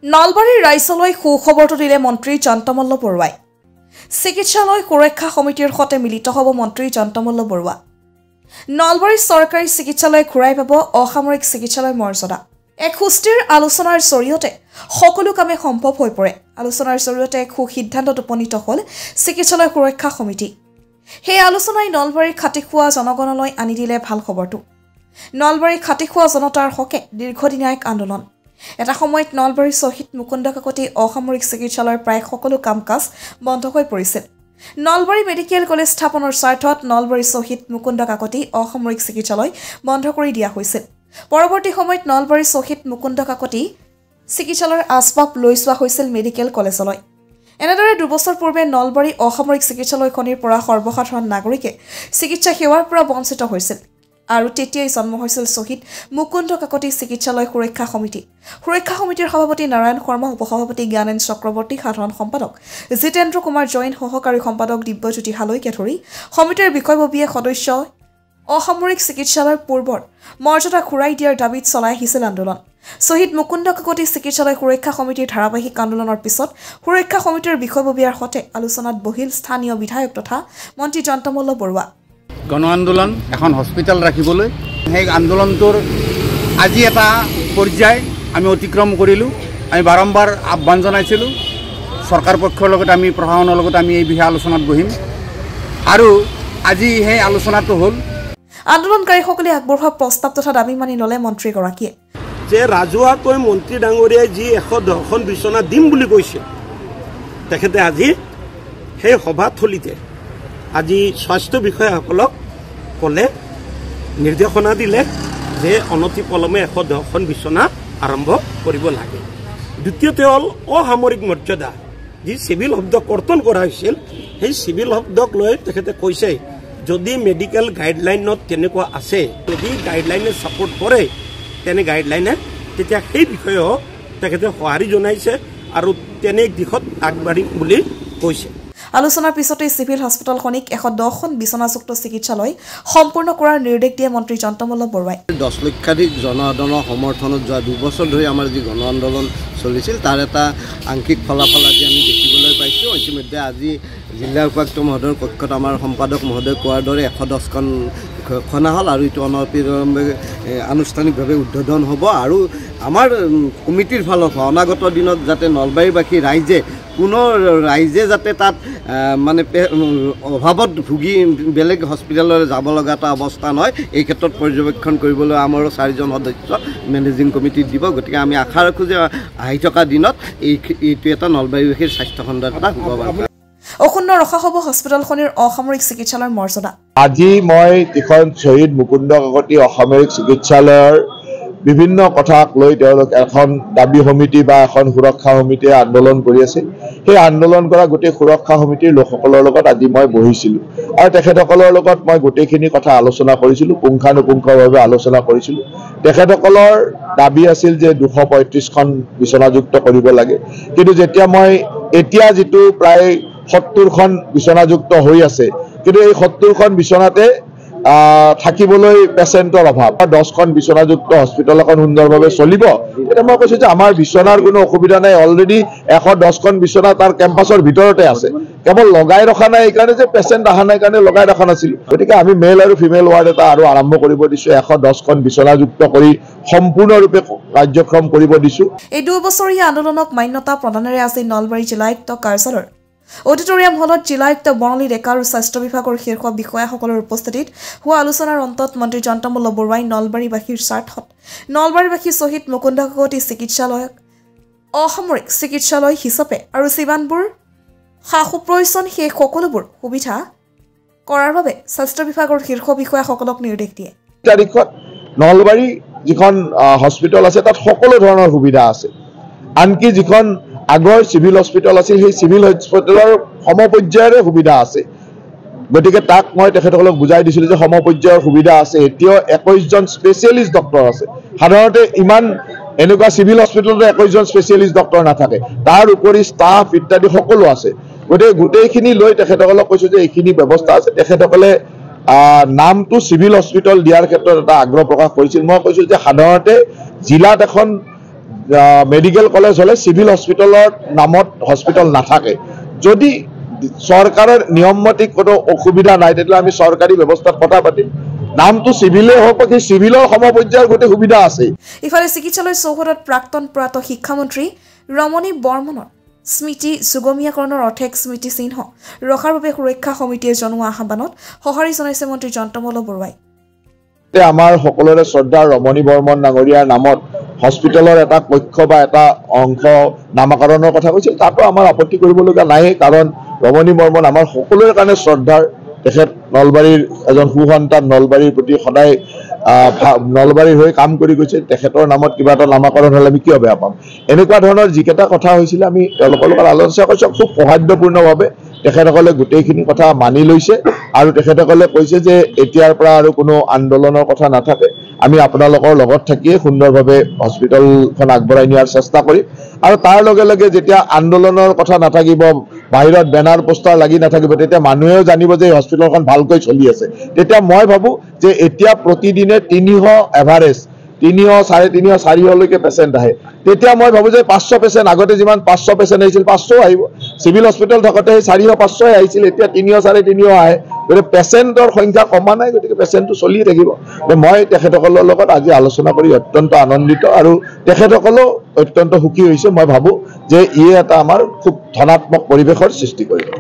নলবাৰীৰ ৰাইজলৈ সুখবৰটো দিলে মন্ত্ৰী জয়ন্তমল্ল বৰুৱাই। চিকিৎসালয় সুৰক্ষা সমিতিৰ সৈতে মিলিত হ'ব মন্ত্ৰী জয়ন্তমল্ল বৰুৱা। নলবাৰী চৰকাৰী চিকিৎসালয় ঘূৰাই পাব অসামৰিক চিকিৎসালয় মৰ্যাদা। এক সুস্থিৰ আলোচনাৰ জৰিয়তে সকলো কামে সম্ভৱ হৈ পৰে। আলোচনাৰ জৰিয়তে এক সুসিদ্ধান্তত উপনীত হ'ল চিকিৎসালয় সুৰক্ষা সমিতি। সেই আলোচনাই নলবাৰীৰ খাটিখোৱা জনগণলৈ আনি দিলে ভাল খবৰটো। নলবাৰীৰ খাটিখোৱা জনতাৰ হকে দীৰ্ঘদিনীয়া এক আন্দোলন। এটা সময়ত নলবাৰীৰ শ্বহীদ মুকুন্দ কাকতি অসামৰিক চিকিৎসালয়ৰ প্ৰায় সকলো কাম কাজ বন্ধ হৈ পৰিছিল। নলবাৰী মেডিকেল কলেজ স্থাপনৰ স্বাৰ্থত নলবাৰী শ্বহীদ মুকুন্দ কাকতি অসামৰিক চিকিৎসালয় বন্ধ কৰি দিয়া হৈছিল। পৰৱৰ্তী সময়ত নলবাৰী শ্বহীদ মুকুন্দ কাকতি চিকিৎসালয়ৰ আচবাব লৈ যোৱা হৈছিল মেডিকেল কলেজলৈ। এনেদৰে 2 বছৰ পূৰ্বে নলবাৰী অসামৰিক চিকিৎসালয়খনিৰ পৰা সৰ্বসাধাৰণ নাগৰিকে চিকিৎসা সেৱাৰ পৰা বঞ্চিত হৈছিল। আৰু তেতিয়াই জন্ম হৈছিল শ্বহীদ মুকুন্দ কাকতি চিকিৎসালয় সুৰক্ষা সমিতি। সুৰক্ষা সমিতিৰ সভাপতি নাৰায়ণ শৰ্মা, উপসভাপতি জ্ঞানেন চক্ৰৱৰ্তী, সাধাৰণ সম্পাদক জিতেন্দ্ৰ কুমাৰ জৈন, সহকাৰী সম্পাদক দিব্যজ্যোতি হালৈকে ধৰি সমিতিৰ বিষয়ববীয়ে সদস্য অসামৰিক চিকিৎসালয়ৰ পূৰ্বৰ মৰ্যাদা ঘূৰাই দিয়াৰ দাবীত চলাই আহিছিল আন্দোলন। শ্বহীদ মুকুন্দ কাকতি চিকিৎসালয় সুৰক্ষা সমিতিৰ ধাৰাবাহিক আন্দোলনৰ পিছত সুৰক্ষা সমিতিৰ বিষয়ববীয়াৰ সৈতে আলোচনাত বহিল স্থানীয় বিধায়ক তথা মন্ত্ৰী জয়ন্তমল্ল বৰুৱা। গণ আন্দোলন এখন হস্পিটেল ৰাখিবলৈ সেই আন্দোলনটোৰ আজি এটা পৰ্যায় আমি অতিক্ৰম কৰিলোঁ। আমি বাৰম্বাৰ আহ্বান জনাইছিলোঁ চৰকাৰ পক্ষৰ লগত, আমি প্ৰশাসনৰ লগত আমি এই বিষয়ে আলোচনাত বহিম আৰু আজি সেই আলোচনাটো হ'ল। আন্দোলনকাৰীসকলে আগবঢ়োৱা প্ৰস্তাৱ তথা দাবী মানি ল'লে মন্ত্ৰীগৰাকীয়ে যে ৰাজহুৱাকৈ মন্ত্ৰী ডাঙৰীয়াই যি 110খন বিচনা দিম বুলি কৈছে, তেখেতে আজি সেই সভাথলীতে আজি স্বাস্থ্য বিষয়াসকলক ক'লে, নিৰ্দেশনা দিলে যে অনতি পলমে 110খন বিচনা আৰম্ভ কৰিব লাগে। দ্বিতীয়তে হ'ল অসামৰিক মৰ্যাদা, যি চিভিল শব্দ কৰ্তন কৰা হৈছিল, সেই চিভিল শব্দক লৈ তেখেতে কৈছে যদি মেডিকেল গাইডলাইনত তেনেকুৱা আছে, যদি গাইডলাইনে ছাপোৰ্ট কৰে তেনে গাইডলাইনে, তেতিয়া সেই বিষয়েও তেখেতে সঁহাৰি জনাইছে আৰু তেনে দিশত আগবাঢ়িম বুলি কৈছে। আলোচনাৰ পিছতে চিভিল হস্পিটেলখনিক 110খন বিচনাযুক্ত চিকিৎসালয় সম্পূৰ্ণ কৰাৰ নিৰ্দেশ দিয়ে মন্ত্ৰী জয়ন্তমল্ল বৰুৱাই। 10 লক্ষাধিক জনসাধাৰণৰ সমৰ্থনত যোৱা 2 বছৰ ধৰি আমাৰ যি গণ আন্দোলন চলিছিল তাৰ এটা আংশিক ফলাফল আজি আমি দেখিবলৈ পাইছোঁ। ইতিমধ্যে আজি জিলা উপায়ুক্ত মহোদয়ৰ কক্ষত আমাৰ সম্পাদক মহোদয় কোৱাৰ দৰে 110খন খনা হ'ল আৰু এইটো অনবিলম্বে আনুষ্ঠানিকভাৱে উদ্বোধন হ'ব। আৰু আমাৰ কমিটিৰ ফালৰ পৰা অনাগত দিনত যাতে নলবাৰীবাসী কোনো ৰাইজে যাতে তাত মানে অভাৱত ভুগি বেলেগ হস্পিটেললৈ যাব লগা এটা অৱস্থা নহয়, এই ক্ষেত্ৰত পৰ্যবেক্ষণ কৰিবলৈ আমাৰো 4জন সদস্য মেনেজিং কমিটিত দিব। গতিকে আমি আশা ৰাখোঁ যে আহি থকা দিনত এইটো এটা নলবাৰীবাসীৰ স্বাস্থ্যখণ্ডৰ এটা শুভবাৰ্তা। অক্ষুণ্ণ ৰখা হ'ব হস্পিটেলখনিৰ অসামৰিক চিকিৎসালয়ৰ মৰ্যাদা। আজি মই এখন শ্বহীদ মুকুন্দ কাকতি অসামৰিক চিকিৎসালয়ৰ বিভিন্ন কথাক লৈ তেওঁলোক এখন দাবী সমিতি বা এখন সুৰক্ষা সমিতিয়ে আন্দোলন কৰি আছে। সেই আন্দোলন কৰা গোটেই সুৰক্ষা সমিতিৰ লোকসকলৰ লগত আজি মই বহিছিলোঁ আৰু তেখেতসকলৰ লগত মই গোটেইখিনি কথা আলোচনা কৰিছিলোঁ, পুংখানুপুংখভাৱে আলোচনা কৰিছিলোঁ। তেখেতসকলৰ দাবী আছিল যে 235খন বিচনাযুক্ত কৰিব লাগে, কিন্তু যেতিয়া মই এতিয়া যিটো প্ৰায় 70খন বিচনাযুক্ত হৈ আছে, কিন্তু এই 70খন বিচনাতে থাকিবলৈ পেচেণ্টৰ অভাৱ। 10খন বিচনাযুক্ত হস্পিটেল এখন সুন্দৰভাৱে চলিব। এতিয়া মই কৈছোঁ যে আমাৰ বিচনাৰ কোনো অসুবিধা নাই, অলৰেডি 110খন বিচনা তাৰ কেম্পাছৰ ভিতৰতে আছে, কেৱল লগাই ৰখা নাই এইকাৰণে যে পেচেণ্ট অহা নাই কাৰণে লগাই ৰখা নাছিল। গতিকে আমি মেল আৰু ফিমেল ৱাৰ্ড এটা আৰু আৰম্ভ কৰিব দিছোঁ, 110খন বিচনাযুক্ত কৰি সম্পূৰ্ণৰূপে কাৰ্যক্ষম কৰিব দিছোঁ। এই 2 বছৰীয়া আন্দোলনক মান্যতা প্ৰদানেৰে আজি নলবাৰী জিলায়ুক্ত কাৰ্যালয়ৰ অডিটৰিয়াম হলত জিলায়ুক্ত বৰ্ণালী ডেকা আৰু স্বাস্থ্য বিভাগৰ শীৰ্ষ বিষয়াসকলৰ উপস্থিতিত হোৱা আলোচনাৰ অন্তত মন্ত্ৰী জয়ন্তমল্ল বৰুৱাই নলবাৰীবাসীৰ স্বাৰ্থত নলবাৰীবাসী শ্বহীদ মুকুন্দ কাকতি চিকিৎসালয়ক অসামৰিক চিকিৎসালয় হিচাপে আৰু যিমানবোৰ সা সুপ্ৰয়োজন সেই সকলোবোৰ সুবিধা কৰাৰ বাবে স্বাস্থ্য বিভাগৰ শীৰ্ষ বিষয়াসকলক নিৰ্দেশ দিয়ে। তাৰিখত নলবাৰী যিখন হস্পিটেল আছে তাত সকলো ধৰণৰ সুবিধা আছে, আনকি যিখন আগৰ চিভিল হস্পিটেল আছিল সেই চিভিল হস্পিটেলৰ সমপৰ্যায়ৰে সুবিধা আছে। গতিকে তাক মই তেখেতসকলক বুজাই দিছিলোঁ যে সমপৰ্যায়ৰ সুবিধা আছে। এতিয়াও 21জন স্পেচিয়েলিষ্ট ডক্টৰ আছে। সাধাৰণতে ইমান এনেকুৱা চিভিল হস্পিটেলতো 21জন স্পেচিয়েলিষ্ট ডক্টৰ নাথাকে, তাৰ উপৰি ষ্টাফ ইত্যাদি সকলো আছে। গতিকে গোটেইখিনি লৈ তেখেতসকলক কৈছোঁ যে এইখিনি ব্যৱস্থা আছে। তেখেতসকলে নামটো চিভিল হস্পিটেল দিয়াৰ ক্ষেত্ৰত এটা আগ্ৰহ প্ৰকাশ কৰিছিল। মই কৈছোঁ যে সাধাৰণতে জিলাত এখন মেডিকেল কলেজ হ'লে চিভিল হস্পিটেলৰ নামত হস্পিটেল নাথাকে যদি চৰকাৰৰ নিয়মমতে কোনো অসুবিধা নাই তেতিয়াহ'লে আমি চৰকাৰী ব্যৱস্থাত কথা পাতিম নামটো চিভিলে হওক কি চিভিলৰ সমপৰ্যায়ৰ গোটেই সুবিধা আছে ইফালে চিকিৎসালয় চৌহদত প্ৰাক্তন প্ৰয়াত শিক্ষামন্ত্ৰী ৰমণী বৰ্মনৰ স্মৃতি সুগমীয়াকৰণৰ অৰ্থে এক স্মৃতি চিহ্ন ৰখাৰ বাবে সুৰক্ষা সমিতিয়ে জনোৱা আহ্বানত সঁহাৰি জনাইছে মন্ত্ৰী জয়ন্তমল্ল বৰুৱাই আমাৰ সকলোৰে শ্ৰদ্ধা ৰমণী বৰ্মন ডাঙৰীয়াৰ নামত হস্পিটেলৰ এটা কক্ষ বা এটা অংশ নামকৰণৰ কথা কৈছিল তাতো আমাৰ আপত্তি কৰিবলগীয়া নাই কাৰণ ৰমণী বৰ্মন আমাৰ সকলোৰে কাৰণে শ্ৰদ্ধাৰ তেখেত নলবাৰীৰ এজন সুসন্তান নলবাৰীৰ প্ৰতি সদায় নলবাৰীৰ হৈ কাম কৰি গৈছে তেখেতৰ নামত কিবা এটা নামকৰণ হ'লে আমি কিয় বেয়া পাম এনেকুৱা ধৰণৰ যিকেইটা কথা হৈছিলে আমি তেওঁলোকৰ লগত আলোচনা কৰিছোঁ খুব সৌহাৰ্দ্যপূৰ্ণভাৱে তেখেতসকলে গোটেইখিনি কথা মানি লৈছে আৰু তেখেতসকলে কৈছে যে এতিয়াৰ পৰা আৰু কোনো আন্দোলনৰ কথা নাথাকে আমি আপোনালোকৰ লগত থাকিয়ে সুন্দৰভাৱে হস্পিটেলখন আগবঢ়াই নিয়াৰ চেষ্টা কৰিম আৰু তাৰ লগে লগে যেতিয়া আন্দোলনৰ কথা নাথাকিব বাহিৰত বেনাৰ পোষ্টাৰ লাগি নাথাকিব তেতিয়া মানুহেও জানিব যে এই হস্পিটেলখন ভালকৈ চলি আছে তেতিয়া মই ভাবোঁ যে এতিয়া প্ৰতিদিনে 300 এভাৰেজ 300, 350, 400 লৈকে পেচেণ্ট আহে তেতিয়া মই ভাবোঁ যে 500 পেচেণ্ট আগতে যিমান 500 পেচেণ্ট আহিছিল 500 আহিব চিভিল হস্পিটেল থাকোঁতে 400, 500 আহিছিল এতিয়া 300, 350 আহে গতিকে পেচেণ্টৰ সংখ্যা কমা নাই গতিকে পেচেণ্টটো চলি থাকিব মই তেখেতসকলৰ লগত আজি আলোচনা কৰি অত্যন্ত আনন্দিত আৰু তেখেতসকলেও অত্যন্ত সুখী হৈছে মই ভাবোঁ যে ই এটা আমাৰ খুব ধনাত্মক পৰিৱেশৰ সৃষ্টি কৰিব